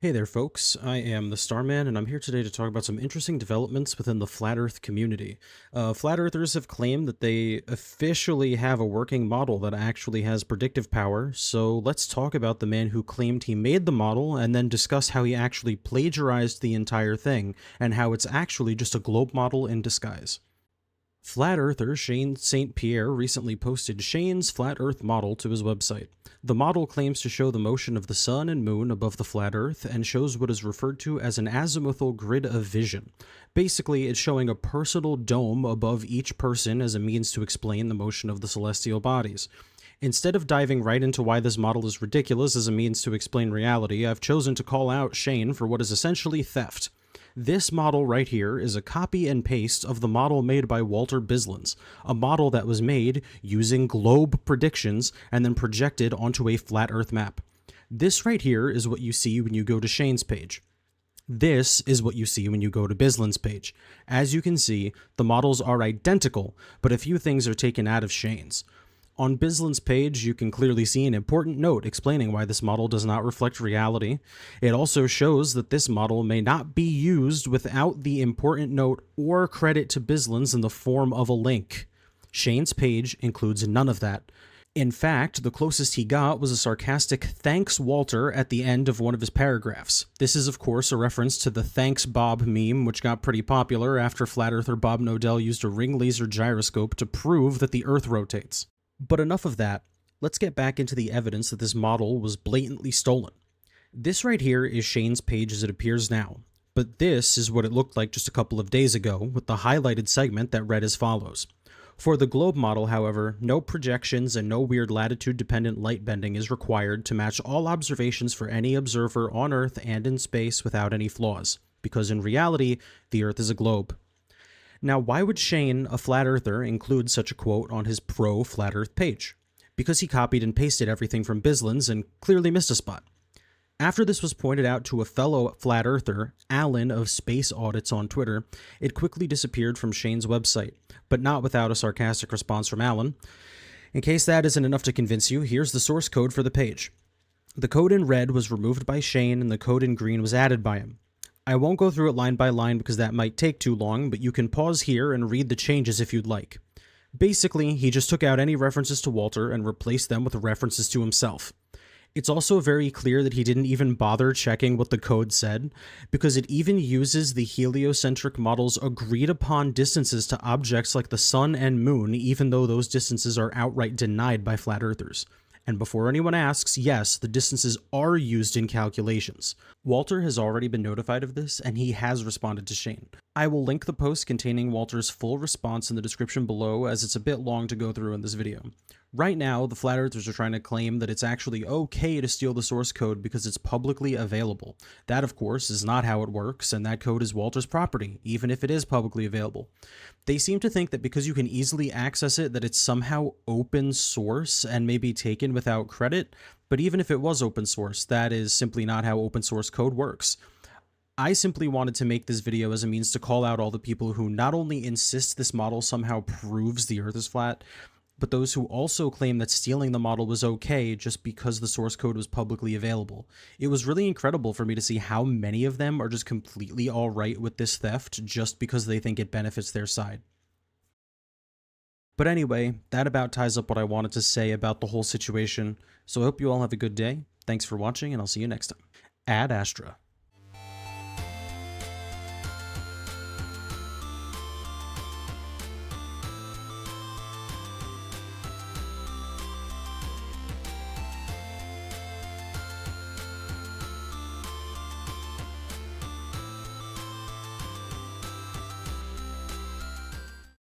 Hey there, folks. I am the Starman, and I'm here today to talk about some interesting developments within the Flat Earth community. Flat Earthers have claimed that they officially have a working model that actually has predictive power, so let's talk about the man who claimed he made the model and then discuss how he actually plagiarized the entire thing and how it's actually just a globe model in disguise. Flat Earther Shane St. Pierre recently posted Shane's Flat Earth model to his website. The model claims to show the motion of the sun and moon above the flat Earth and shows what is referred to as an azimuthal grid of vision. Basically, it's showing a personal dome above each person as a means to explain the motion of the celestial bodies. Instead of diving right into why this model is ridiculous as a means to explain reality, I've chosen to call out Shane for what is essentially theft. This model right here is a copy and paste of the model made by Walter Bislins, a model that was made using globe predictions and then projected onto a flat Earth map. This right here is what you see when you go to Shane's page. This is what you see when you go to Bislin's page. As you can see, the models are identical, but a few things are taken out of Shane's. On Bislin's page, you can clearly see an important note explaining why this model does not reflect reality. It also shows that this model may not be used without the important note or credit to Bislin's in the form of a link. Shane's page includes none of that. In fact, the closest he got was a sarcastic "thanks Walter" at the end of one of his paragraphs. This is of course a reference to the "thanks Bob" meme, which got pretty popular after flat earther Bob Nodell used a ring laser gyroscope to prove that the Earth rotates. But enough of that. Let's get back into the evidence that this model was blatantly stolen. This right here is Shane's page as it appears now, but this is what it looked like just a couple of days ago, with the highlighted segment that read as follows. For the globe model, however, no projections and no weird latitude-dependent light bending is required to match all observations for any observer on Earth and in space without any flaws, because in reality, the Earth is a globe. Now, why would Shane, a flat earther, include such a quote on his pro-flat earth page? Because he copied and pasted everything from Bislin's and clearly missed a spot. After this was pointed out to a fellow flat earther, Alan of Space Audits on Twitter, it quickly disappeared from Shane's website, but not without a sarcastic response from Alan. In case that isn't enough to convince you, here's the source code for the page. The code in red was removed by Shane and the code in green was added by him. I won't go through it line by line because that might take too long, but you can pause here and read the changes if you'd like. Basically, he just took out any references to Walter and replaced them with references to himself. It's also very clear that he didn't even bother checking what the code said, because it even uses the heliocentric model's agreed upon distances to objects like the sun and moon, even though those distances are outright denied by flat earthers. And before anyone asks, yes, the distances are used in calculations. Walter has already been notified of this, and he has responded to Shane. I will link the post containing Walter's full response in the description below, as it's a bit long to go through in this video. Right now, the flat earthers are trying to claim that it's actually okay to steal the source code because it's publicly available. That, of course, is not how it works, and that code is Walter's property, even if it is publicly available. They seem to think that because you can easily access it, that it's somehow open source and may be taken without credit, but even if it was open source, that is simply not how open source code works. I simply wanted to make this video as a means to call out all the people who not only insist this model somehow proves the Earth is flat, but those who also claim that stealing the model was okay just because the source code was publicly available. It was really incredible for me to see how many of them are just completely alright with this theft just because they think it benefits their side. But anyway, that about ties up what I wanted to say about the whole situation, so I hope you all have a good day. Thanks for watching, and I'll see you next time. Ad Astra.